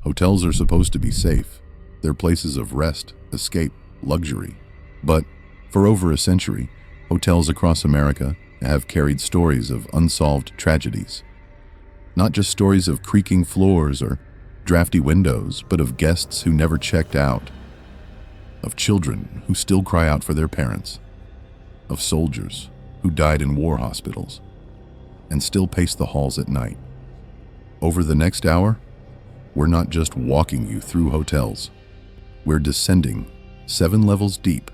Hotels are supposed to be safe. They're places of rest, escape, luxury. But for over a century, hotels across America have carried stories of unsolved tragedies. Not just stories of creaking floors or drafty windows, but of guests who never checked out, of children who still cry out for their parents, of soldiers who died in war hospitals and still pace the halls at night. Over the next hour, we're not just walking you through hotels. We're descending 7 levels deep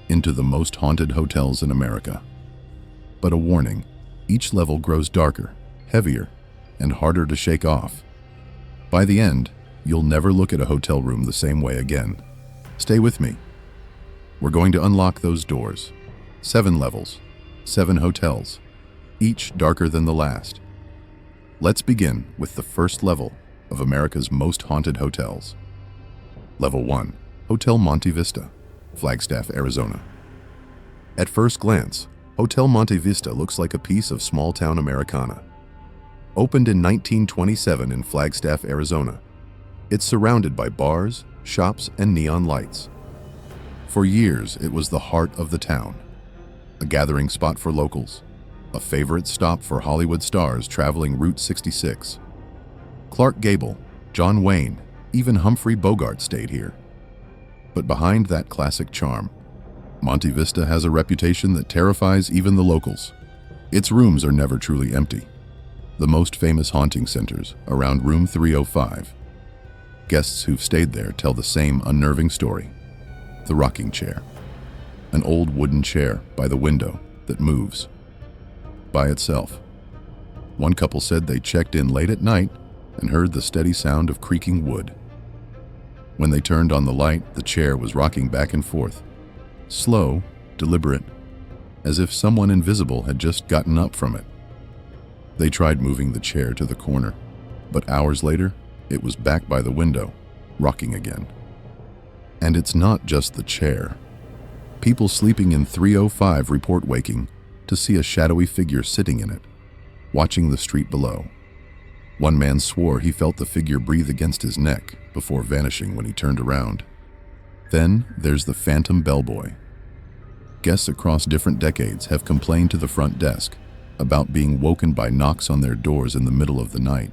into the most haunted hotels in America. But a warning, each level grows darker, heavier, and harder to shake off. By the end, you'll never look at a hotel room the same way again. Stay with me. We're going to unlock those doors. 7 levels, 7 hotels, each darker than the last. Let's begin with the first level of America's most haunted hotels. Level 1, Hotel Monte Vista, Flagstaff, Arizona. At first glance, Hotel Monte Vista looks like a piece of small-town Americana. Opened in 1927 in Flagstaff, Arizona, it's surrounded by bars, shops, and neon lights. For years, it was the heart of the town, a gathering spot for locals, a favorite stop for Hollywood stars traveling Route 66. Clark Gable, John Wayne, even Humphrey Bogart stayed here. But behind that classic charm, Monte Vista has a reputation that terrifies even the locals. Its rooms are never truly empty. The most famous haunting centers around room 305. Guests who've stayed there tell the same unnerving story. The rocking chair. An old wooden chair by the window that moves by itself. One couple said they checked in late at night and heard the steady sound of creaking wood. When they turned on the light, the chair was rocking back and forth. Slow, deliberate, as if someone invisible had just gotten up from it. They tried moving the chair to the corner, but hours later, it was back by the window, rocking again. And it's not just the chair. People sleeping in 305 report waking to see a shadowy figure sitting in it, watching the street below. One man swore he felt the figure breathe against his neck before vanishing when he turned around. Then there's the phantom bellboy. Guests across different decades have complained to the front desk about being woken by knocks on their doors in the middle of the night.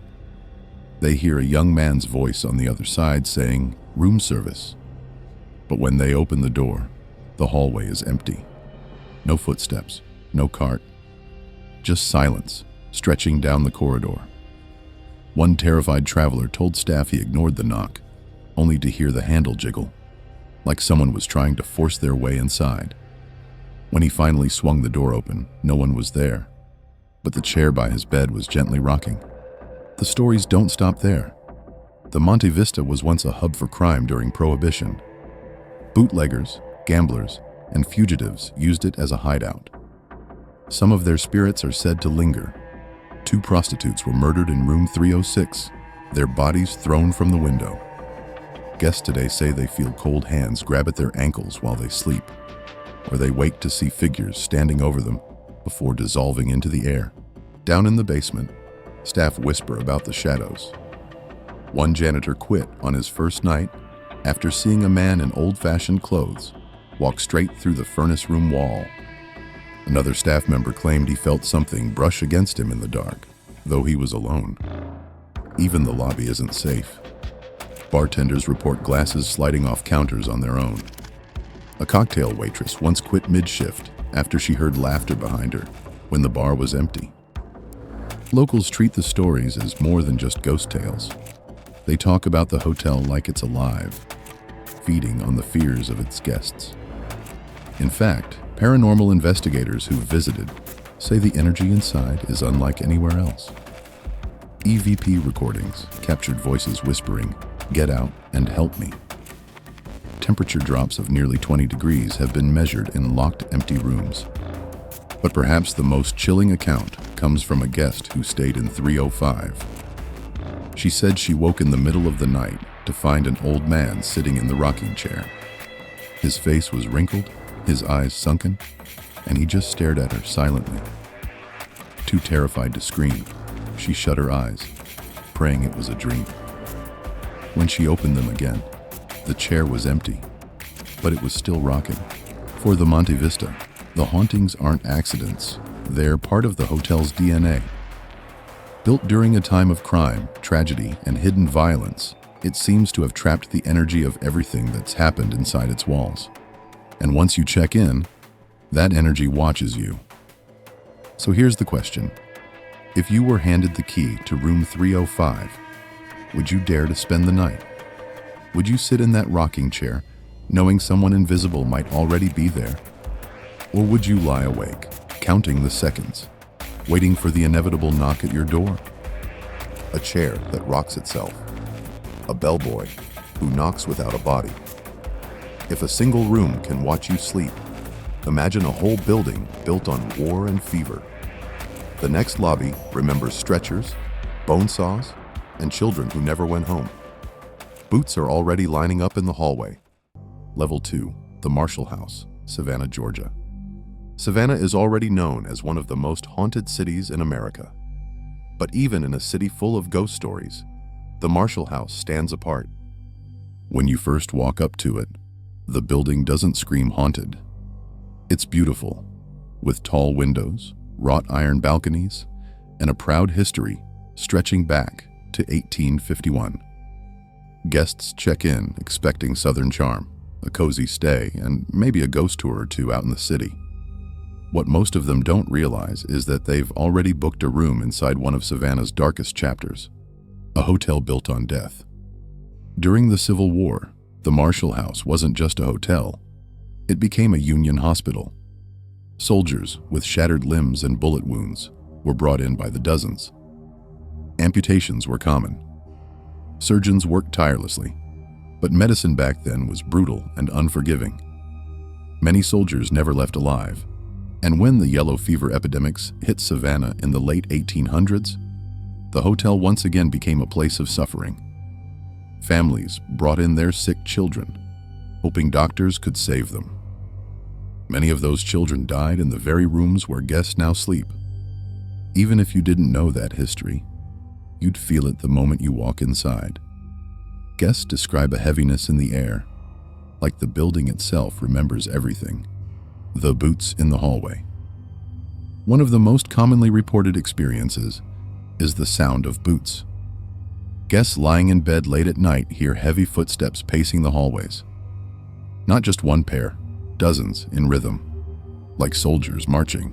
They hear a young man's voice on the other side saying, "Room service." But when they open the door, the hallway is empty. No footsteps, no cart, just silence stretching down the corridor. One terrified traveler told staff he ignored the knock, only to hear the handle jiggle, like someone was trying to force their way inside. When he finally swung the door open, no one was there, but the chair by his bed was gently rocking. The stories don't stop there. The Monte Vista was once a hub for crime during Prohibition. Bootleggers, gamblers, and fugitives used it as a hideout. Some of their spirits are said to linger. 2 prostitutes were murdered in room 306, their bodies thrown from the window. Guests today say they feel cold hands grab at their ankles while they sleep, or they wake to see figures standing over them before dissolving into the air. Down in the basement, staff whisper about the shadows. One janitor quit on his first night after seeing a man in old-fashioned clothes walk straight through the furnace room wall. Another staff member claimed he felt something brush against him in the dark, though he was alone. Even the lobby isn't safe. Bartenders report glasses sliding off counters on their own. A cocktail waitress once quit mid-shift after she heard laughter behind her when the bar was empty. Locals treat the stories as more than just ghost tales. They talk about the hotel like it's alive, feeding on the fears of its guests. In fact, paranormal investigators who visited say the energy inside is unlike anywhere else. EVP recordings captured voices whispering, "Get out and help me." Temperature drops of nearly 20 degrees have been measured in locked, empty rooms. But perhaps the most chilling account comes from a guest who stayed in 305. She said she woke in the middle of the night to find an old man sitting in the rocking chair. His face was wrinkled, his eyes sunken, and he just stared at her silently. Too terrified to scream, she shut her eyes, praying it was a dream. When she opened them again, the chair was empty, but it was still rocking. For the Monte Vista, the hauntings aren't accidents. They're part of the hotel's DNA. Built during a time of crime, tragedy, and hidden violence, it seems to have trapped the energy of everything that's happened inside its walls. And once you check in, that energy watches you. So here's the question. If you were handed the key to room 305, would you dare to spend the night? Would you sit in that rocking chair, knowing someone invisible might already be there? Or would you lie awake, counting the seconds, waiting for the inevitable knock at your door? A chair that rocks itself. A bellboy who knocks without a body. If a single room can watch you sleep, imagine a whole building built on war and fever. The next lobby remembers stretchers, bone saws, and children who never went home. Boots are already lining up in the hallway. Level 2, the Marshall House, Savannah, Georgia. Savannah is already known as one of the most haunted cities in America. But even in a city full of ghost stories, the Marshall House stands apart. When you first walk up to it, the building doesn't scream haunted. It's beautiful, with tall windows, wrought iron balconies, and a proud history stretching back to 1851. Guests check in expecting Southern charm, a cozy stay, and maybe a ghost tour or two out in the city. What most of them don't realize is that they've already booked a room inside one of Savannah's darkest chapters, a hotel built on death. During the Civil War, the Marshall House wasn't just a hotel. It became a Union hospital. Soldiers with shattered limbs and bullet wounds were brought in by the dozens. Amputations were common. Surgeons worked tirelessly, but medicine back then was brutal and unforgiving. Many soldiers never left alive, and when the yellow fever epidemics hit Savannah in the late 1800s, the hotel once again became a place of suffering. Families brought in their sick children, hoping doctors could save them. Many of those children died in the very rooms where guests now sleep. Even if you didn't know that history, you'd feel it the moment you walk inside. Guests describe a heaviness in the air, like the building itself remembers everything. The boots in the hallway. One of the most commonly reported experiences is the sound of boots. Guests lying in bed late at night hear heavy footsteps pacing the hallways. Not just one pair, dozens in rhythm, like soldiers marching.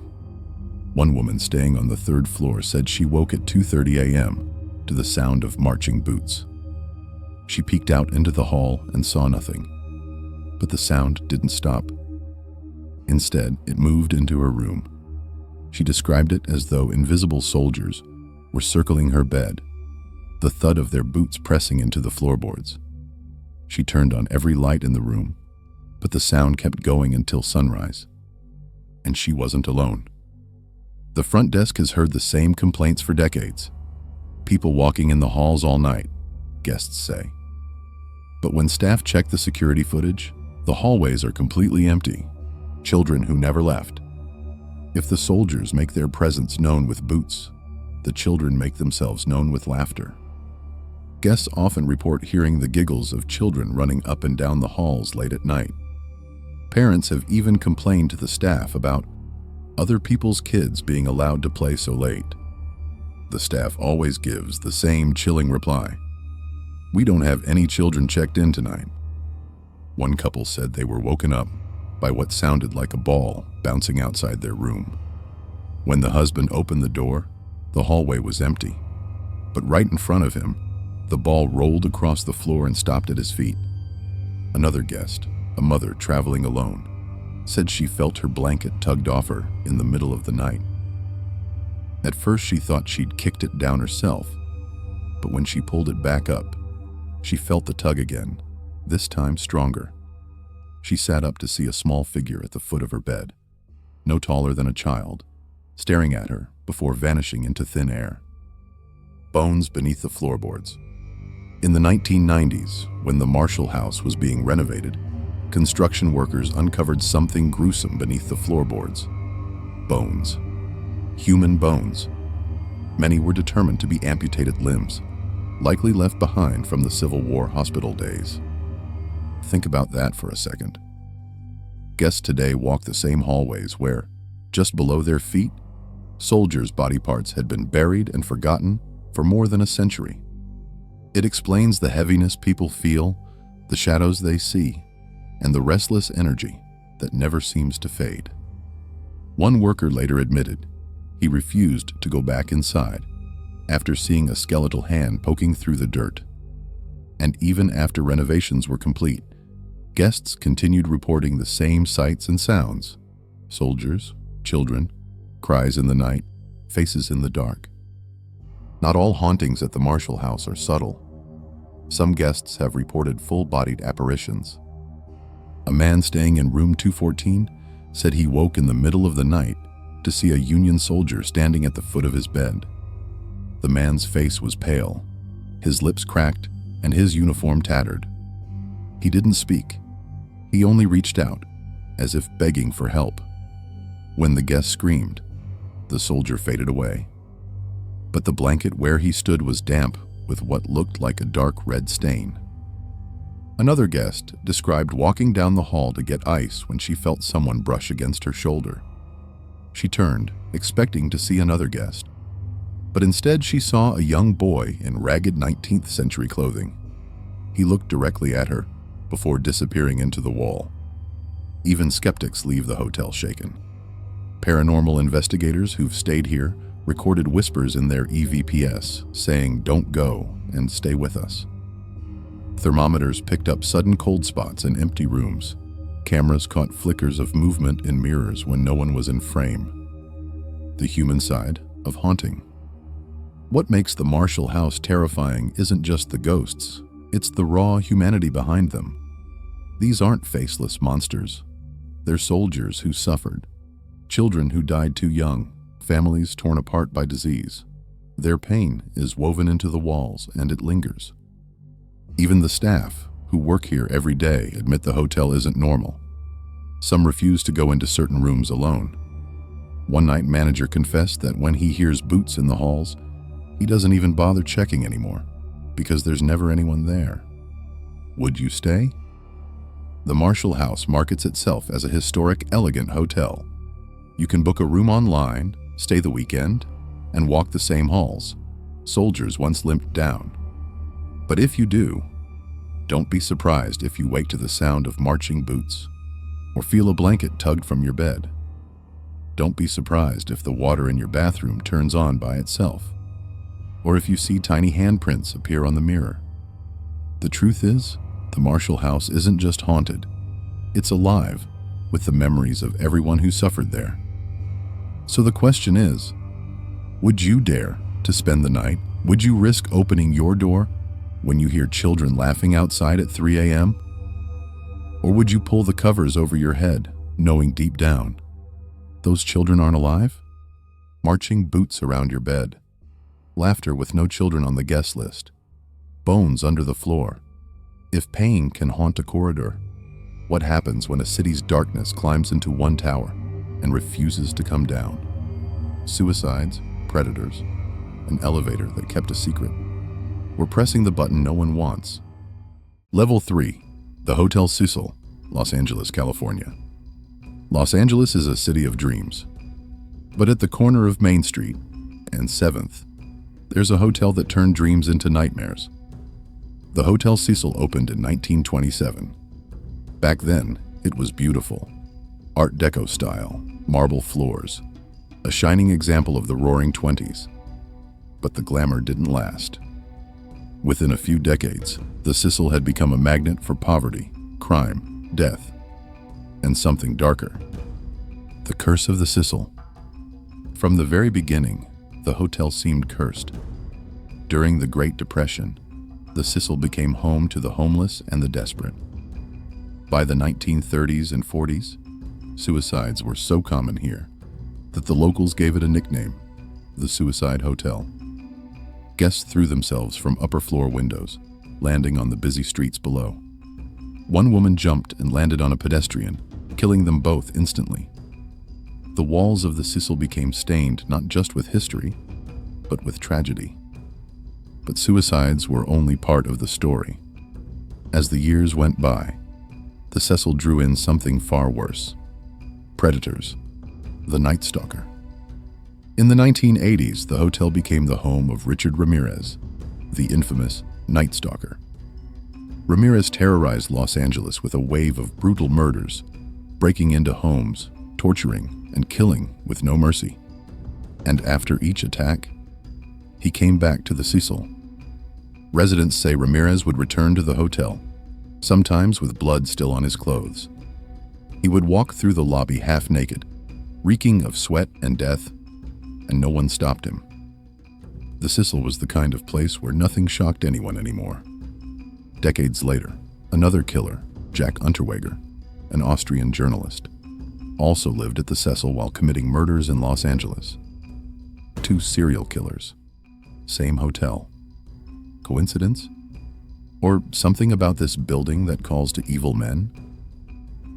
One woman staying on the third floor said she woke at 2:30 a.m. to the sound of marching boots. She peeked out into the hall and saw nothing, but the sound didn't stop. Instead, it moved into her room. She described it as though invisible soldiers were circling her bed, the thud of their boots pressing into the floorboards. She turned on every light in the room, but the sound kept going until sunrise. And she wasn't alone. The front desk has heard the same complaints for decades. People walking in the halls all night, guests say. But when staff check the security footage, the hallways are completely empty. Children who never left. If the soldiers make their presence known with boots, the children make themselves known with laughter. Guests often report hearing the giggles of children running up and down the halls late at night. Parents have even complained to the staff about other people's kids being allowed to play so late. The staff always gives the same chilling reply. "We don't have any children checked in tonight." One couple said they were woken up by what sounded like a ball bouncing outside their room. When the husband opened the door, the hallway was empty. But right in front of him, the ball rolled across the floor and stopped at his feet. Another guest, a mother traveling alone, said she felt her blanket tugged off her in the middle of the night. At first she thought she'd kicked it down herself, but when she pulled it back up, she felt the tug again, this time stronger. She sat up to see a small figure at the foot of her bed, no taller than a child, staring at her before vanishing into thin air. Bones beneath the floorboards. In the 1990s, when the Marshall House was being renovated, construction workers uncovered something gruesome beneath the floorboards. Bones. Human bones. Many were determined to be amputated limbs. likely left behind from the Civil War hospital days. Think about that for a second. Guests today walk the same hallways where, just below their feet, soldiers' body parts had been buried and forgotten for more than a century. It explains the heaviness people feel, the shadows they see, and the restless energy that never seems to fade. One worker later admitted he refused to go back inside after seeing a skeletal hand poking through the dirt. And even after renovations were complete, guests continued reporting the same sights and sounds: soldiers, children, cries in the night, faces in the dark. Not all hauntings at the Marshall House are subtle. Some guests have reported full-bodied apparitions. A man staying in room 214 said he woke in the middle of the night to see a Union soldier standing at the foot of his bed. The man's face was pale, his lips cracked, and his uniform tattered. He didn't speak. He only reached out, as if begging for help. When the guest screamed, the soldier faded away. But the blanket where he stood was damp with what looked like a dark red stain. Another guest described walking down the hall to get ice when she felt someone brush against her shoulder. She turned, expecting to see another guest, but instead she saw a young boy in ragged 19th century clothing. He looked directly at her before disappearing into the wall. Even skeptics leave the hotel shaken. Paranormal investigators who've stayed here recorded whispers in their EVPs saying, "Don't go and stay with us." Thermometers picked up sudden cold spots in empty rooms. Cameras caught flickers of movement in mirrors when no one was in frame. The human side of haunting. What makes the Marshall House terrifying isn't just the ghosts, it's the raw humanity behind them. These aren't faceless monsters. They're soldiers who suffered, children who died too young, families torn apart by disease. Their pain is woven into the walls and it lingers. Even the staff, who work here every day, admit the hotel isn't normal. Some refuse to go into certain rooms alone. One night manager confessed that when he hears boots in the halls, he doesn't even bother checking anymore, because there's never anyone there. Would you stay? The Marshall House markets itself as a historic, elegant hotel. You can book a room online, stay the weekend, and walk the same halls soldiers once limped down. But if you do, don't be surprised if you wake to the sound of marching boots or feel a blanket tugged from your bed. Don't be surprised if the water in your bathroom turns on by itself, or if you see tiny handprints appear on the mirror. The truth is, the Marshall House isn't just haunted, it's alive with the memories of everyone who suffered there. So the question is, would you dare to spend the night? Would you risk opening your door when you hear children laughing outside at 3 a.m.? Or would you pull the covers over your head, knowing deep down, those children aren't alive? Marching boots around your bed, laughter with no children on the guest list, bones under the floor. If pain can haunt a corridor, what happens when a city's darkness climbs into one tower and refuses to come down? Suicides, predators, an elevator that kept a secret. We're pressing the button no one wants. Level 3, the Hotel Cecil, Los Angeles, California. Los Angeles is a city of dreams. But at the corner of Main Street and 7th, there's a hotel that turned dreams into nightmares. The Hotel Cecil opened in 1927. Back then, it was beautiful. Art Deco style, marble floors, a shining example of the roaring 20s. But the glamour didn't last. Within a few decades, the Cecil had become a magnet for poverty, crime, death, and something darker. The curse of the Cecil. From the very beginning, the hotel seemed cursed. During the Great Depression, the Cecil became home to the homeless and the desperate. By the 1930s and 40s, suicides were so common here that the locals gave it a nickname, the Suicide Hotel. Guests threw themselves from upper floor windows, landing on the busy streets below. One woman jumped and landed on a pedestrian, killing them both instantly. The walls of the Cecil became stained not just with history, but with tragedy. But suicides were only part of the story. As the years went by, the Cecil drew in something far worse: predators, the Night Stalker. In the 1980s, the hotel became the home of Richard Ramirez, the infamous Night Stalker. Ramirez terrorized Los Angeles with a wave of brutal murders, breaking into homes, torturing, and killing with no mercy. And after each attack, he came back to the Cecil. Residents say Ramirez would return to the hotel, sometimes with blood still on his clothes. He would walk through the lobby half naked, reeking of sweat and death, and no one stopped him. The Cecil was the kind of place where nothing shocked anyone anymore. Decades later, another killer, Jack Unterweger, an Austrian journalist, also lived at the Cecil while committing murders in Los Angeles. Two serial killers, same hotel. Coincidence? Or something about this building that calls to evil men?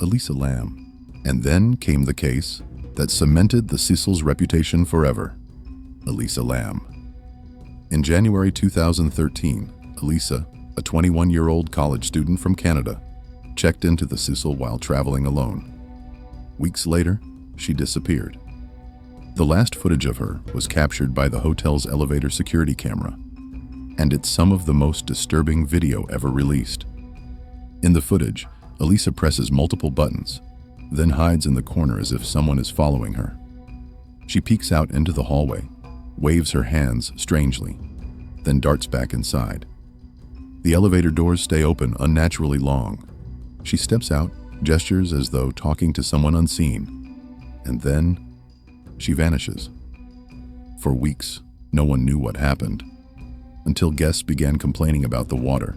Elisa Lam. And then came the case that cemented the Cecil's reputation forever: Elisa Lam. In January 2013, Elisa, a 21-year-old college student from Canada, checked into the Cecil while traveling alone. Weeks later, she disappeared. The last footage of her was captured by the hotel's elevator security camera, and it's some of the most disturbing video ever released. In the footage, Elisa presses multiple buttons, then hides in the corner as if someone is following her. She peeks out into the hallway, waves her hands strangely, then darts back inside. The elevator doors stay open unnaturally long. She steps out, gestures as though talking to someone unseen, and then she vanishes. For weeks, no one knew what happened, until guests began complaining about the water.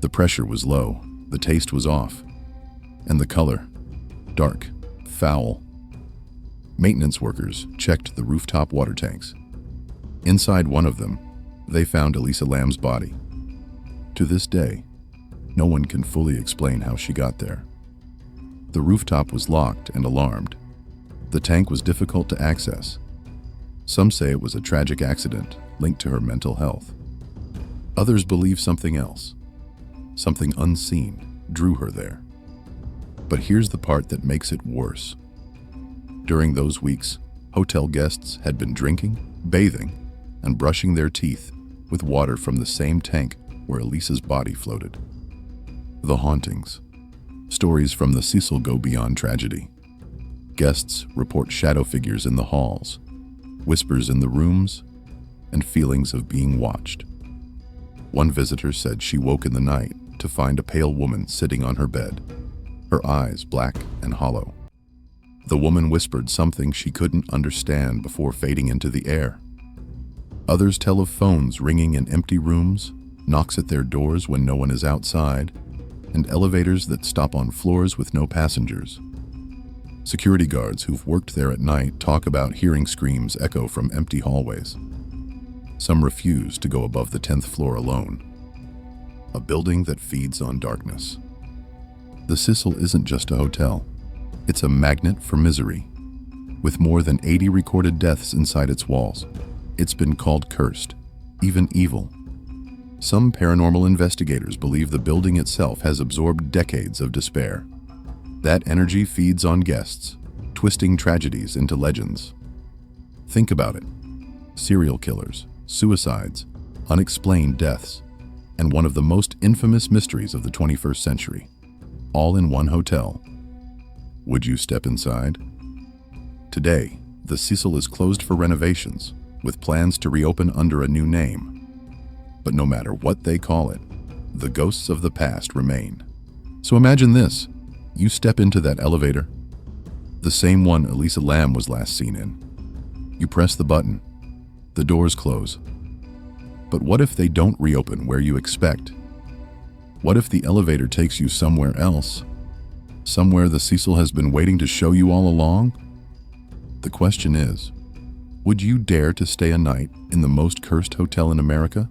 The pressure was low, the taste was off, and the color, dark, foul. Maintenance workers checked the rooftop water tanks. Inside one of them, they found Elisa Lam's body. To this day, no one can fully explain how she got there. The rooftop was locked and alarmed. The tank was difficult to access. Some say it was a tragic accident linked to her mental health. Others believe something else. Something unseen drew her there. But here's the part that makes it worse. During those weeks, hotel guests had been drinking, bathing, and brushing their teeth with water from the same tank where Elisa's body floated. The hauntings. Stories from the Cecil go beyond tragedy. Guests report shadow figures in the halls, whispers in the rooms, and feelings of being watched. One visitor said she woke in the night to find a pale woman sitting on her bed, her eyes black and hollow. The woman whispered something she couldn't understand before fading into the air. Others tell of phones ringing in empty rooms, knocks at their doors when no one is outside, and elevators that stop on floors with no passengers. Security guards who've worked there at night talk about hearing screams echo from empty hallways. Some refuse to go above the 10th floor alone. A building that feeds on darkness. The Cecil isn't just a hotel. It's a magnet for misery. With more than 80 recorded deaths inside its walls, it's been called cursed, even evil. Some paranormal investigators believe the building itself has absorbed decades of despair. That energy feeds on guests, twisting tragedies into legends. Think about it. Serial killers, suicides, unexplained deaths, and one of the most infamous mysteries of the 21st century, all in one hotel. Would you step inside? Today, the Cecil is closed for renovations, with plans to reopen under a new name. But no matter what they call it, the ghosts of the past remain. So imagine this. You step into that elevator, the same one Elisa Lam was last seen in. You press the button. The doors close. But what if they don't reopen where you expect? What if the elevator takes you somewhere else? Somewhere the Cecil has been waiting to show you all along? The question is, would you dare to stay a night in the most cursed hotel in America?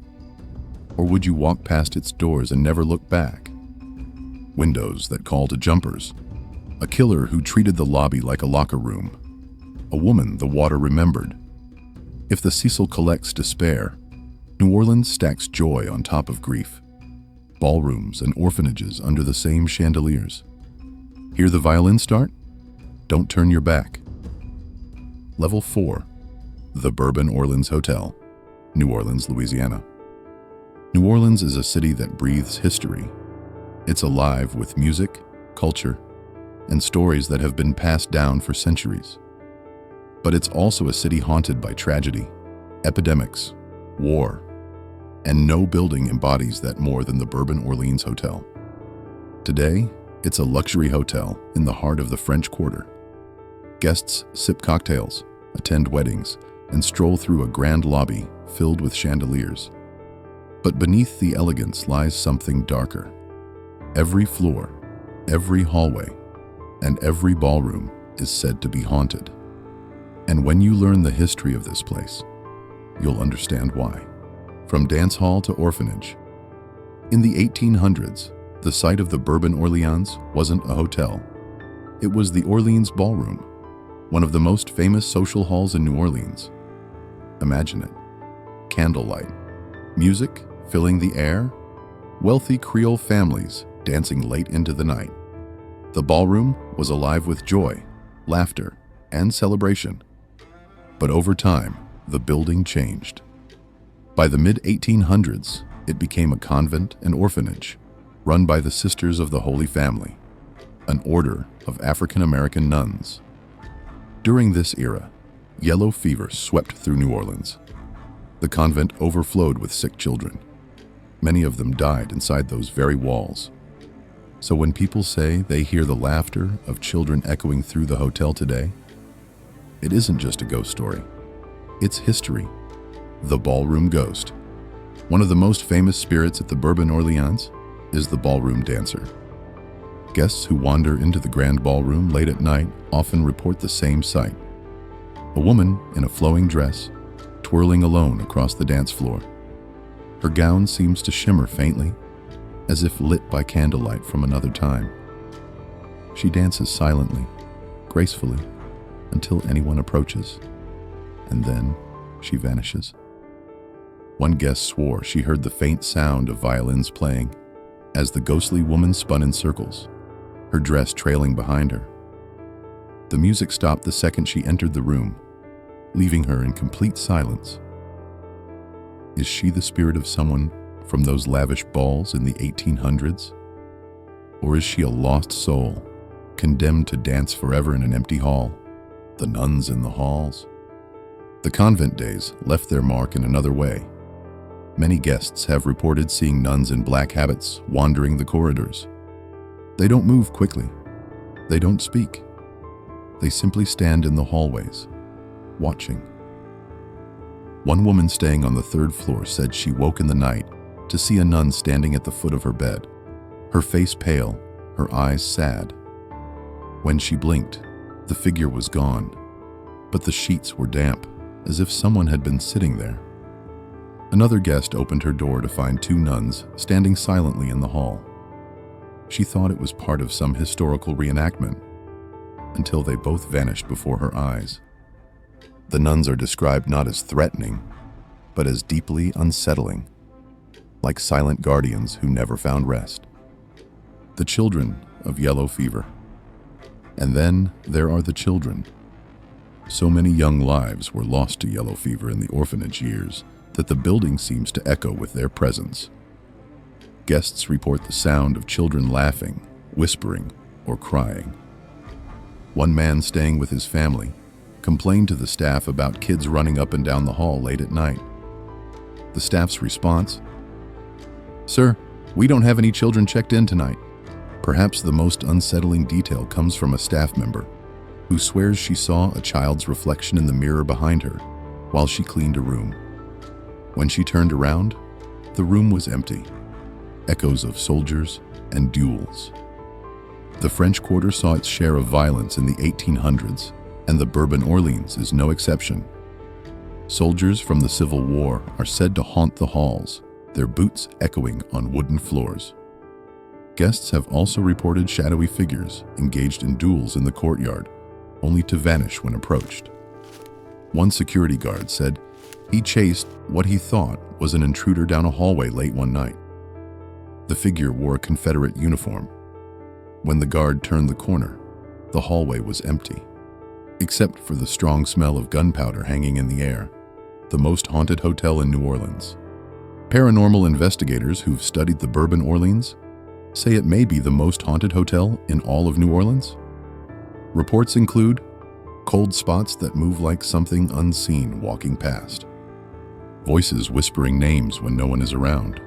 Or would you walk past its doors and never look back? Windows that call to jumpers. A killer who treated the lobby like a locker room. A woman the water remembered. If the Cecil collects despair, New Orleans stacks joy on top of grief. Ballrooms and orphanages under the same chandeliers. Hear the violin start? Don't turn your back. Level 4. The Bourbon Orleans Hotel, New Orleans, Louisiana. New Orleans is a city that breathes history. It's alive with music, culture, and stories that have been passed down for centuries. But it's also a city haunted by tragedy, epidemics, war, and no building embodies that more than the Bourbon Orleans Hotel. Today, it's a luxury hotel in the heart of the French Quarter. Guests sip cocktails, attend weddings, and stroll through a grand lobby filled with chandeliers. But beneath the elegance lies something darker. Every floor, every hallway, and every ballroom is said to be haunted. And when you learn the history of this place, you'll understand why. From dance hall to orphanage. In the 1800s, the site of the Bourbon Orleans wasn't a hotel. It was the Orleans Ballroom, one of the most famous social halls in New Orleans. Imagine it. Candlelight, music filling the air, wealthy Creole families dancing late into the night. The ballroom was alive with joy, laughter, and celebration. But over time, the building changed. By the mid-1800s, it became a convent and orphanage, run by the Sisters of the Holy Family, an order of African-American nuns. During this era, yellow fever swept through New Orleans. The convent overflowed with sick children. Many of them died inside those very walls. So when people say they hear the laughter of children echoing through the hotel today, it isn't just a ghost story. It's history. The ballroom ghost. One of the most famous spirits at the Bourbon Orleans is the ballroom dancer. Guests who wander into the grand ballroom late at night often report the same sight. A woman in a flowing dress, twirling alone across the dance floor. Her gown seems to shimmer faintly, as if lit by candlelight from another time. She dances silently, gracefully, until anyone approaches, and then she vanishes. One guest swore she heard the faint sound of violins playing as the ghostly woman spun in circles, her dress trailing behind her. The music stopped the second she entered the room, leaving her in complete silence. Is she the spirit of someone from those lavish balls in the 1800s? Or is she a lost soul, condemned to dance forever in an empty hall? The nuns in the halls? The convent days left their mark in another way. Many guests have reported seeing nuns in black habits wandering the corridors. They don't move quickly. They don't speak. They simply stand in the hallways, watching. One woman staying on the third floor said she woke in the night to see a nun standing at the foot of her bed, her face pale, her eyes sad. When she blinked, the figure was gone, but the sheets were damp, as if someone had been sitting there. Another guest opened her door to find two nuns standing silently in the hall. She thought it was part of some historical reenactment, until they both vanished before her eyes. The nuns are described not as threatening, but as deeply unsettling, like silent guardians who never found rest. The children of yellow fever. And then there are the children. So many young lives were lost to yellow fever in the orphanage years that the building seems to echo with their presence. Guests report the sound of children laughing, whispering, or crying. One man staying with his family complained to the staff about kids running up and down the hall late at night. The staff's response: "Sir, we don't have any children checked in tonight." Perhaps the most unsettling detail comes from a staff member who swears she saw a child's reflection in the mirror behind her while she cleaned a room. When she turned around, the room was empty. Echoes of soldiers and duels. The French Quarter saw its share of violence in the 1800s, and the Bourbon Orleans is no exception. Soldiers from the Civil War are said to haunt the halls, their boots echoing on wooden floors. Guests have also reported shadowy figures engaged in duels in the courtyard, only to vanish when approached. One security guard said He chased what he thought was an intruder down a hallway late one night. The figure wore a Confederate uniform. When the guard turned the corner, the hallway was empty, except for the strong smell of gunpowder hanging in the air. The most haunted hotel in New Orleans. Paranormal investigators who've studied the Bourbon Orleans say it may be the most haunted hotel in all of New Orleans. Reports include cold spots that move like something unseen walking past, voices whispering names when no one is around,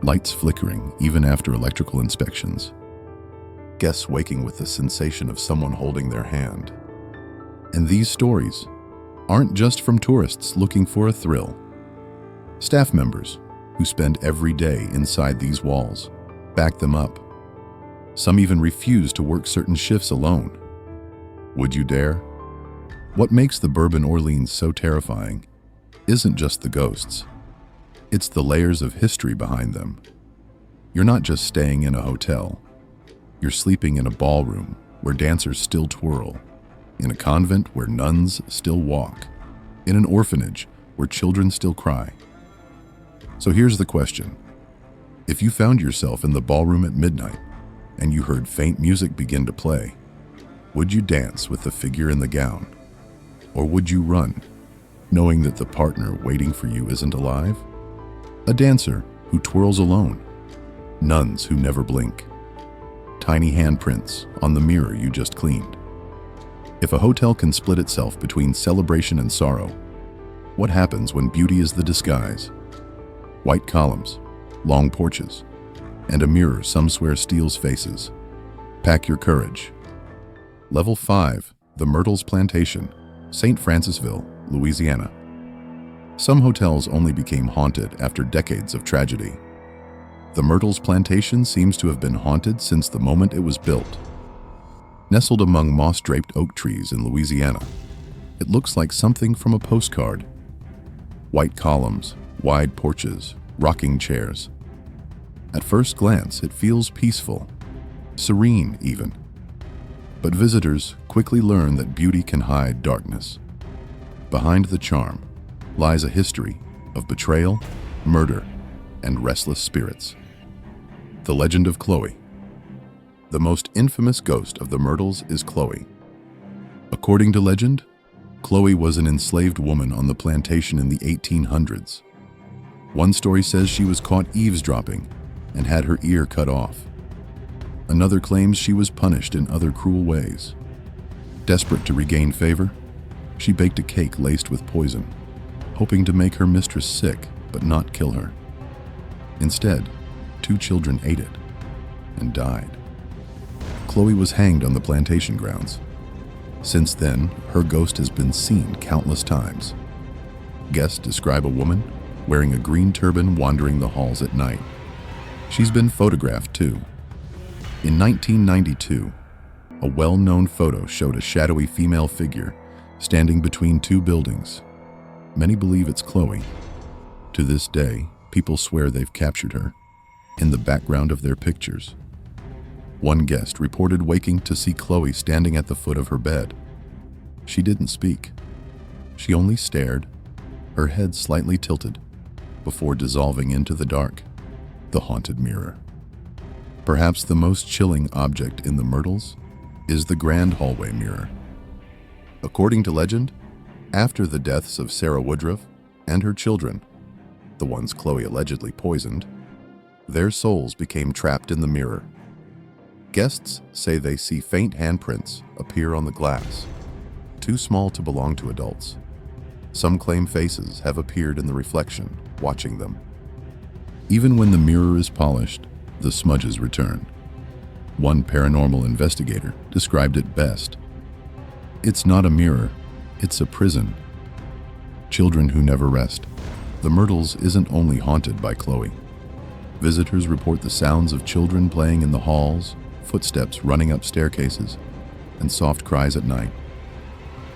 lights flickering even after electrical inspections, guests waking with the sensation of someone holding their hand. And these stories aren't just from tourists looking for a thrill. Staff members who spend every day inside these walls back them up. Some even refuse to work certain shifts alone. Would you dare? What makes the Bourbon Orleans so terrifying isn't just the ghosts. It's the layers of history behind them. You're not just staying in a hotel. You're sleeping in a ballroom where dancers still twirl, in a convent where nuns still walk, in an orphanage where children still cry. So here's the question. If you found yourself in the ballroom at midnight and you heard faint music begin to play, would you dance with the figure in the gown? Or would you run, knowing that the partner waiting for you isn't alive? A dancer who twirls alone, nuns who never blink, tiny handprints on the mirror you just cleaned. If a hotel can split itself between celebration and sorrow, what happens when beauty is the disguise? White columns, long porches, and a mirror some swear steals faces. Pack your courage. Level 5, the Myrtles Plantation, St. Francisville, Louisiana. Some hotels only became haunted after decades of tragedy. The Myrtles Plantation seems to have been haunted since the moment it was built. Nestled among moss-draped oak trees in Louisiana, it looks like something from a postcard. White columns, wide porches, rocking chairs. At first glance, it feels peaceful, serene even. But visitors quickly learn that beauty can hide darkness. Behind the charm lies a history of betrayal, murder, and restless spirits. The legend of Chloe. The most infamous ghost of the Myrtles is Chloe. According to legend, Chloe was an enslaved woman on the plantation in the 1800s. One story says she was caught eavesdropping and had her ear cut off. Another claims she was punished in other cruel ways. Desperate to regain favor, she baked a cake laced with poison, hoping to make her mistress sick but not kill her. Instead, 2 children ate it and died. Chloe was hanged on the plantation grounds. Since then, her ghost has been seen countless times. Guests describe a woman wearing a green turban wandering the halls at night. She's been photographed too. In 1992, a well-known photo showed a shadowy female figure standing between 2 buildings. Many believe it's Chloe. To this day, people swear they've captured her in the background of their pictures. One guest reported waking to see Chloe standing at the foot of her bed. She didn't speak. She only stared, her head slightly tilted, before dissolving into the dark, the haunted mirror. Perhaps the most chilling object in the Myrtles is the grand hallway mirror. According to legend, after the deaths of Sarah Woodruff and her children, the ones Chloe allegedly poisoned, their souls became trapped in the mirror. Guests say they see faint handprints appear on the glass, too small to belong to adults. Some claim faces have appeared in the reflection, watching them. Even when the mirror is polished, the smudges return. One paranormal investigator described it best. It's not a mirror, it's a prison. Children who never rest. The Myrtles isn't only haunted by Chloe. Visitors report the sounds of children playing in the halls, footsteps running up staircases, and soft cries at night.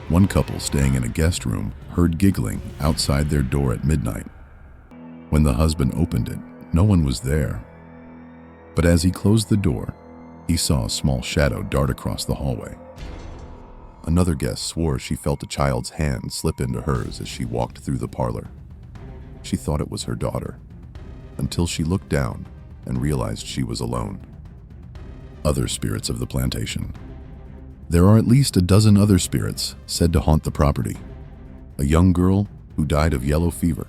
One couple staying in a guest room heard giggling outside their door at midnight. When the husband opened it, no one was there. But as he closed the door, he saw a small shadow dart across the hallway. Another guest swore she felt a child's hand slip into hers as she walked through the parlor. She thought it was her daughter, until she looked down and realized she was alone. Other spirits of the plantation. There are at least a dozen other spirits said to haunt the property. A young girl who died of yellow fever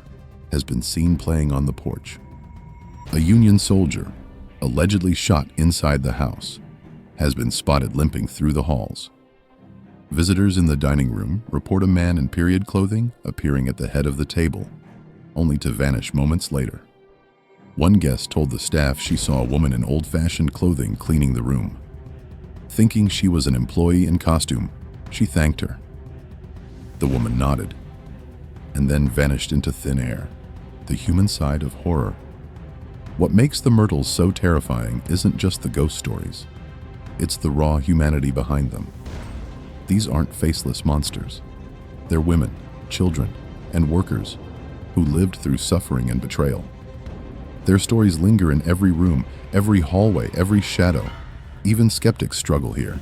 has been seen playing on the porch. A Union soldier, allegedly shot inside the house, has been spotted limping through the halls. Visitors in the dining room report a man in period clothing appearing at the head of the table, only to vanish moments later. One guest told the staff she saw a woman in old-fashioned clothing cleaning the room. Thinking she was an employee in costume, she thanked her. The woman nodded, and then vanished into thin air, the human side of horror. What makes the Myrtles so terrifying isn't just the ghost stories. It's the raw humanity behind them. These aren't faceless monsters. They're women, children, and workers who lived through suffering and betrayal. Their stories linger in every room, every hallway, every shadow. Even skeptics struggle here.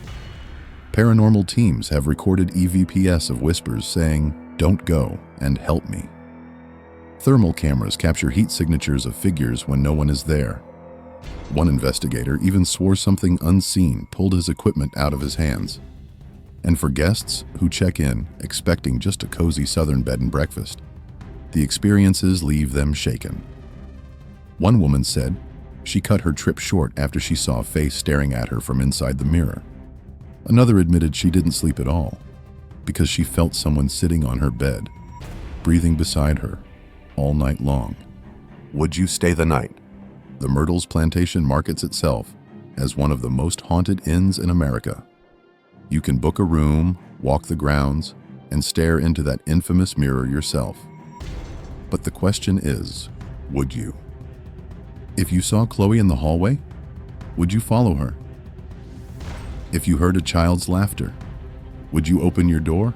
Paranormal teams have recorded EVPs of whispers saying, "Don't go," and "Help me." Thermal cameras capture heat signatures of figures when no one is there. One investigator even swore something unseen pulled his equipment out of his hands. And for guests who check in expecting just a cozy southern bed and breakfast, the experiences leave them shaken. One woman said she cut her trip short after she saw a face staring at her from inside the mirror. Another admitted she didn't sleep at all because she felt someone sitting on her bed, breathing beside her all night long. Would you stay the night? The Myrtles Plantation markets itself as one of the most haunted inns in America. You can book a room, walk the grounds, and stare into that infamous mirror yourself. But the question is, would you? If you saw Chloe in the hallway, would you follow her? If you heard a child's laughter, would you open your door?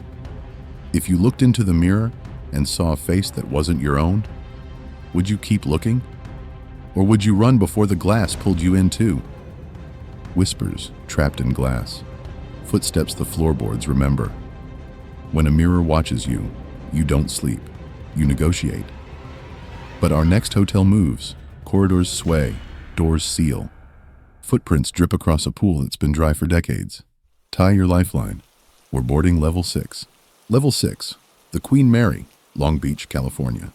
If you looked into the mirror and saw a face that wasn't your own, would you keep looking? Or would you run before the glass pulled you in too? Whispers trapped in glass. Footsteps the floorboards remember. When a mirror watches you, you don't sleep, you negotiate. But our next hotel moves. Corridors sway, doors seal. Footprints drip across a pool that's been dry for decades. Tie your lifeline. We're boarding level 6. Level 6, the Queen Mary, Long Beach, California.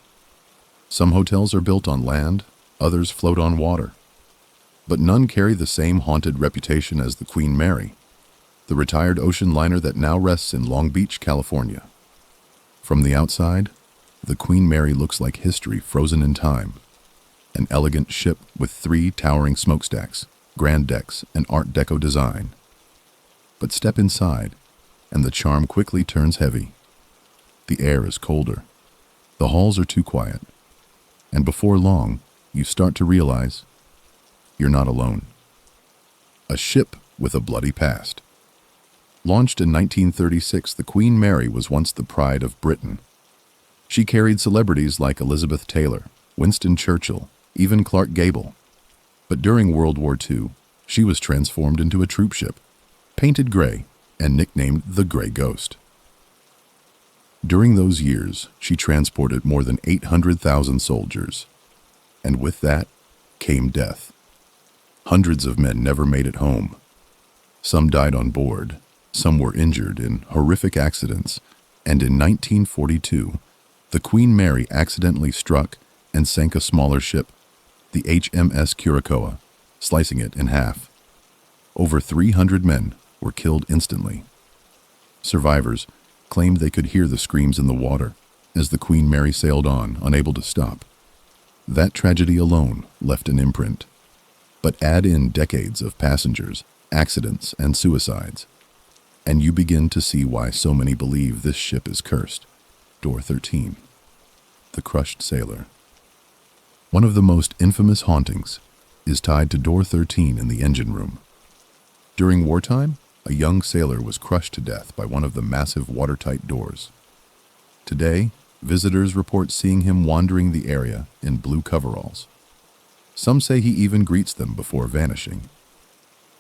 Some hotels are built on land, others float on water. But none carry the same haunted reputation as the Queen Mary, the retired ocean liner that now rests in Long Beach, California. From the outside, the Queen Mary looks like history frozen in time. An elegant ship with 3 towering smokestacks, grand decks, and Art Deco design. But step inside, and the charm quickly turns heavy. The air is colder. The halls are too quiet. And before long, you start to realize you're not alone. A ship with a bloody past. Launched in 1936, the Queen Mary was once the pride of Britain. She carried celebrities like Elizabeth Taylor, Winston Churchill, even Clark Gable. But during World War II, she was transformed into a troop ship, painted gray and nicknamed the Gray Ghost. During those years, she transported more than 800,000 soldiers. And with that came death. Hundreds of men never made it home. Some died on board, some were injured in horrific accidents, and in 1942, the Queen Mary accidentally struck and sank a smaller ship, the HMS Curacoa, slicing it in half. Over 300 men were killed instantly. Survivors claimed they could hear the screams in the water as the Queen Mary sailed on, unable to stop. That tragedy alone left an imprint. But add in decades of passengers, accidents, and suicides, and you begin to see why so many believe this ship is cursed. Door 13. The Crushed Sailor. One of the most infamous hauntings is tied to Door 13 in the engine room. During wartime, a young sailor was crushed to death by one of the massive watertight doors. Today, visitors report seeing him wandering the area in blue coveralls. Some say he even greets them before vanishing.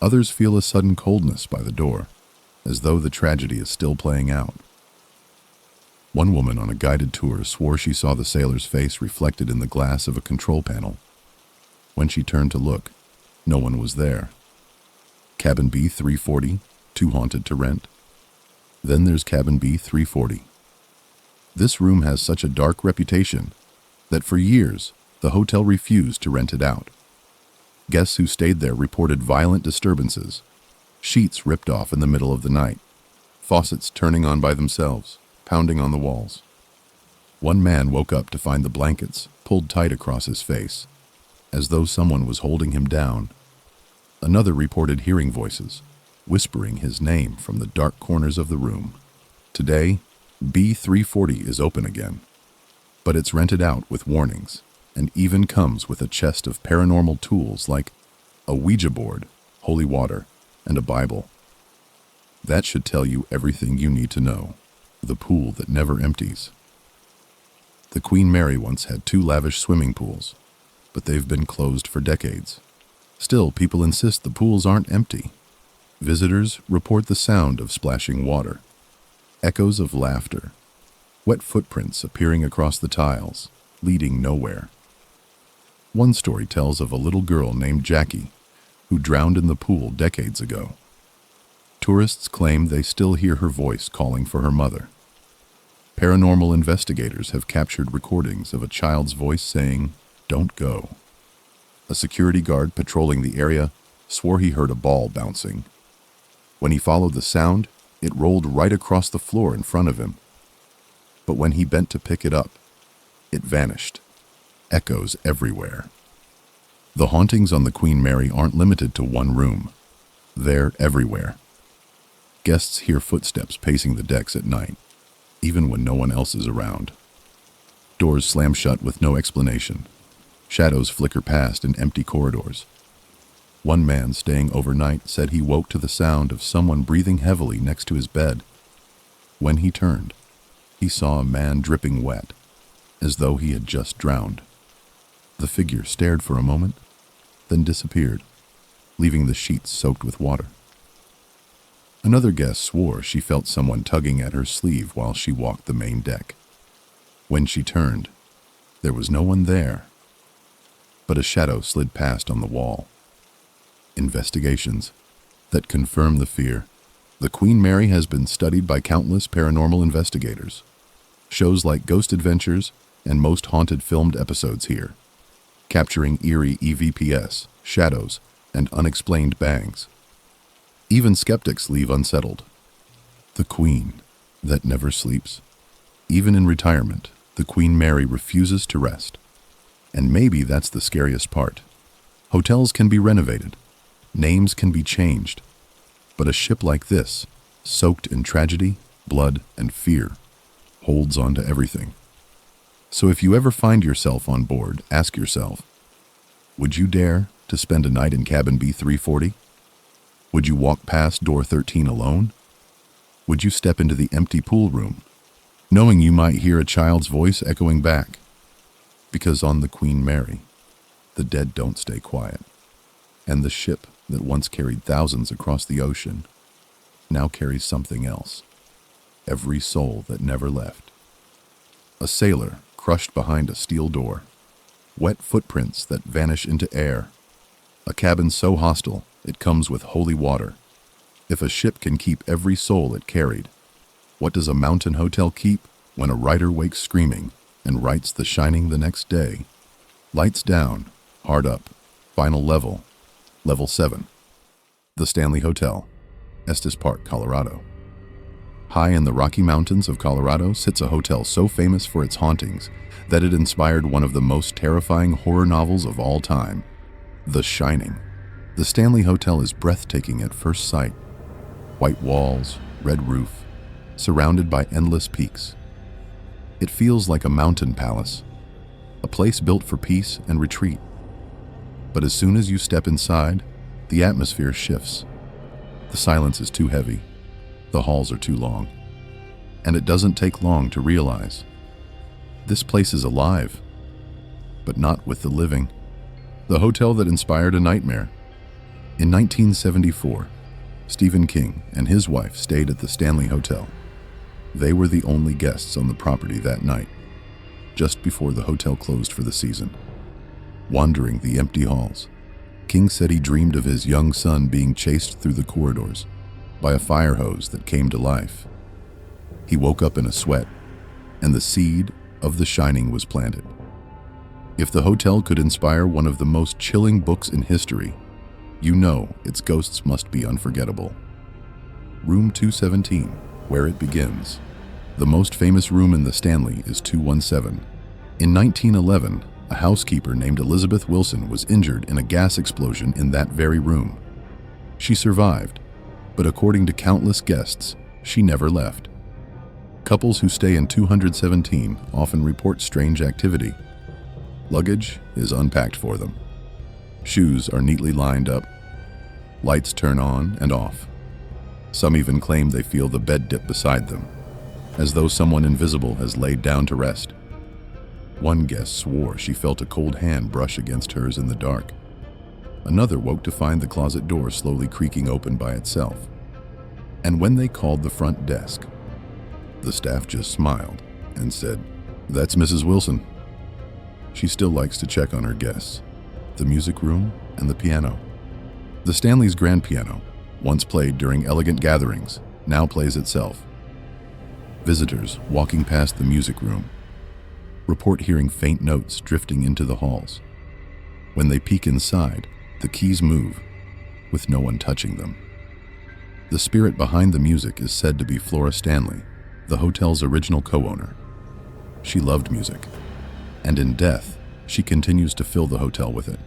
Others feel a sudden coldness by the door, as though the tragedy is still playing out. One woman on a guided tour swore she saw the sailor's face reflected in the glass of a control panel. When she turned to look, no one was there. Cabin B340, too haunted to rent. Then there's Cabin B340. This room has such a dark reputation that for years, the hotel refused to rent it out. Guests who stayed there reported violent disturbances, sheets ripped off in the middle of the night, faucets turning on by themselves, pounding on the walls. One man woke up to find the blankets pulled tight across his face, as though someone was holding him down. Another reported hearing voices, whispering his name from the dark corners of the room. Today, B340 is open again, but it's rented out with warnings, and even comes with a chest of paranormal tools like a Ouija board, holy water, and a Bible. That should tell you everything you need to know. The pool that never empties. The Queen Mary once had 2 lavish swimming pools, but they've been closed for decades. Still, people insist the pools aren't empty. Visitors report the sound of splashing water, echoes of laughter, wet footprints appearing across the tiles, leading nowhere. One story tells of a little girl named Jackie who drowned in the pool decades ago. Tourists claim they still hear her voice calling for her mother. Paranormal investigators have captured recordings of a child's voice saying, "Don't go." A security guard patrolling the area swore he heard a ball bouncing. When he followed the sound, it rolled right across the floor in front of him. But when he bent to pick it up, it vanished. Echoes everywhere. The hauntings on the Queen Mary aren't limited to one room. They're everywhere. Guests hear footsteps pacing the decks at night, even when no one else is around. Doors slam shut with no explanation. Shadows flicker past in empty corridors. One man staying overnight said he woke to the sound of someone breathing heavily next to his bed. When he turned, he saw a man dripping wet, as though he had just drowned. The figure stared for a moment, then disappeared, leaving the sheets soaked with water. Another guest swore she felt someone tugging at her sleeve while she walked the main deck. When she turned, there was no one there, but a shadow slid past on the wall. Investigations that confirm the fear. The Queen Mary has been studied by countless paranormal investigators. Shows like Ghost Adventures and Most Haunted filmed episodes here, capturing eerie EVPs, shadows, and unexplained bangs. Even skeptics leave unsettled. The Queen that never sleeps. Even in retirement, the Queen Mary refuses to rest. And maybe that's the scariest part. Hotels can be renovated. Names can be changed. But a ship like this, soaked in tragedy, blood, and fear, holds on to everything. So if you ever find yourself on board, ask yourself, would you dare to spend a night in cabin B340? Would you walk past door 13 alone? Would you step into the empty pool room, knowing you might hear a child's voice echoing back? Because on the Queen Mary, the dead don't stay quiet. And the ship that once carried thousands across the ocean now carries something else. Every soul that never left. A sailor crushed behind a steel door. Wet footprints that vanish into air. A cabin so hostile it comes with holy water. If a ship can keep every soul it carried, what does a mountain hotel keep when a writer wakes screaming and writes The Shining the next day? Lights down, hard up, final level, level 7. The Stanley Hotel, Estes Park, Colorado. High in the Rocky Mountains of Colorado sits a hotel so famous for its hauntings that it inspired one of the most terrifying horror novels of all time, The Shining. The Stanley Hotel is breathtaking at first sight. White walls, red roof, surrounded by endless peaks. It feels like a mountain palace, a place built for peace and retreat. But as soon as you step inside, the atmosphere shifts. The silence is too heavy, the halls are too long, and it doesn't take long to realize this place is alive, but not with the living. The hotel that inspired a nightmare. In 1974, Stephen King and his wife stayed at the Stanley Hotel. They were the only guests on the property that night, just before the hotel closed for the season. Wandering the empty halls, King said he dreamed of his young son being chased through the corridors by a fire hose that came to life. He woke up in a sweat, and the seed of The Shining was planted. If the hotel could inspire one of the most chilling books in history, you know its ghosts must be unforgettable. Room 217, where it begins. The most famous room in the Stanley is 217. In 1911, a housekeeper named Elizabeth Wilson was injured in a gas explosion in that very room. She survived, but according to countless guests, she never left. Couples who stay in 217 often report strange activity. Luggage is unpacked for them. Shoes are neatly lined up. Lights turn on and off. Some even claim they feel the bed dip beside them, as though someone invisible has laid down to rest. One guest swore she felt a cold hand brush against hers in the dark. Another woke to find the closet door slowly creaking open by itself. And when they called the front desk, the staff just smiled and said, "That's Mrs. Wilson." She still likes to check on her guests, the music room, and the piano. The Stanley's grand piano, once played during elegant gatherings, now plays itself. Visitors walking past the music room report hearing faint notes drifting into the halls. When they peek inside, the keys move, with no one touching them. The spirit behind the music is said to be Flora Stanley, the hotel's original co-owner. She loved music, and in death, she continues to fill the hotel with it.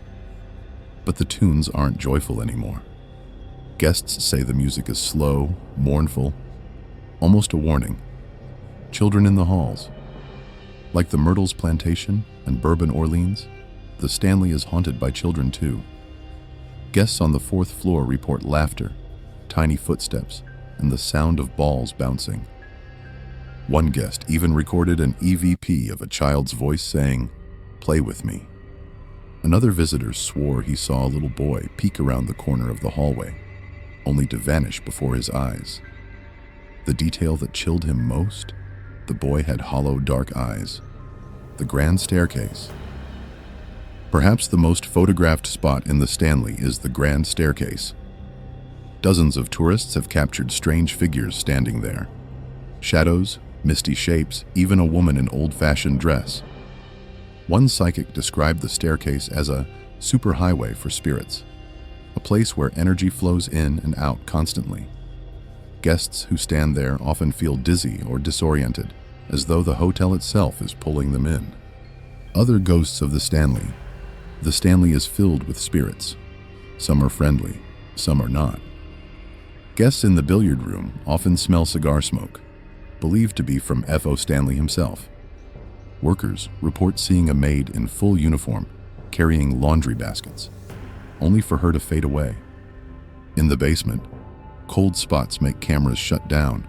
But the tunes aren't joyful anymore. Guests say the music is slow, mournful, almost a warning. Children in the halls. Like the Myrtles Plantation and Bourbon, Orleans, the Stanley is haunted by children too. Guests on the 4th floor report laughter, tiny footsteps, and the sound of balls bouncing. One guest even recorded an EVP of a child's voice saying, "Play with me." Another visitor swore he saw a little boy peek around the corner of the hallway, only to vanish before his eyes. The detail that chilled him most? The boy had hollow, dark eyes. The grand staircase. Perhaps the most photographed spot in the Stanley is the grand staircase. Dozens of tourists have captured strange figures standing there. Shadows, misty shapes, even a woman in old-fashioned dress. One psychic described the staircase as a superhighway for spirits, a place where energy flows in and out constantly. Guests who stand there often feel dizzy or disoriented, as though the hotel itself is pulling them in. Other ghosts of the Stanley. The Stanley is filled with spirits. Some are friendly, some are not. Guests in the billiard room often smell cigar smoke, believed to be from F.O. Stanley himself. Workers report seeing a maid in full uniform carrying laundry baskets, only for her to fade away. In the basement, cold spots make cameras shut down,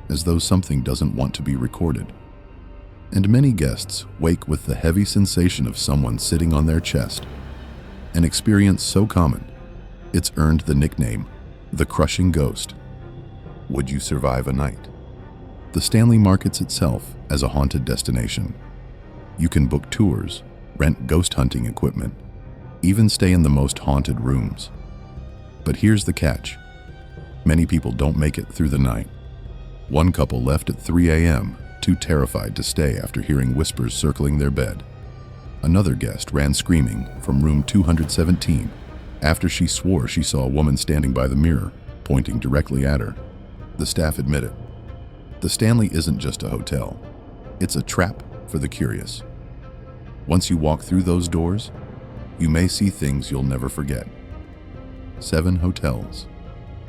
as though something doesn't want to be recorded. And many guests wake with the heavy sensation of someone sitting on their chest, an experience so common, it's earned the nickname, the crushing ghost. Would you survive a night? The Stanley markets itself as a haunted destination. You can book tours, rent ghost hunting equipment, even stay in the most haunted rooms. But here's the catch. Many people don't make it through the night. One couple left at 3 a.m., too terrified to stay after hearing whispers circling their bed. Another guest ran screaming from room 217 after she swore she saw a woman standing by the mirror, pointing directly at her. The staff admitted, the Stanley isn't just a hotel. It's a trap for the curious. Once you walk through those doors, you may see things you'll never forget. 7 hotels,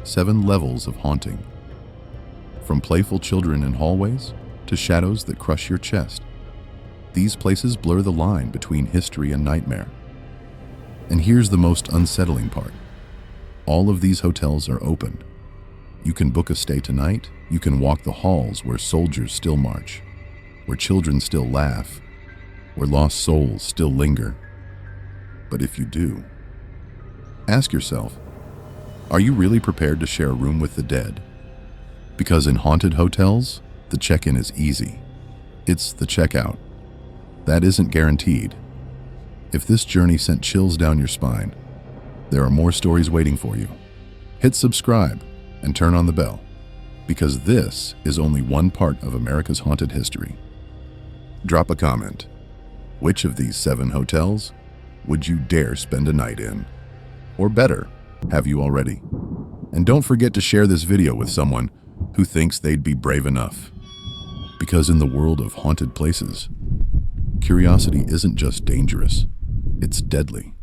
7 levels of haunting. From playful children in hallways to shadows that crush your chest. These places blur the line between history and nightmare. And here's the most unsettling part. All of these hotels are open. You can book a stay tonight. You can walk the halls where soldiers still march, where children still laugh, where lost souls still linger. But if you do, ask yourself, Are you really prepared to share a room with the dead? Because in haunted hotels, the check-in is easy. It's the checkout. That isn't guaranteed. If this journey sent chills down your spine, there are more stories waiting for you. Hit subscribe and turn on the bell, because this is only one part of America's haunted history. Drop a comment. Which of these 7 hotels would you dare spend a night in? Or better, have you already? And don't forget to share this video with someone who thinks they'd be brave enough. Because in the world of haunted places, curiosity isn't just dangerous, it's deadly.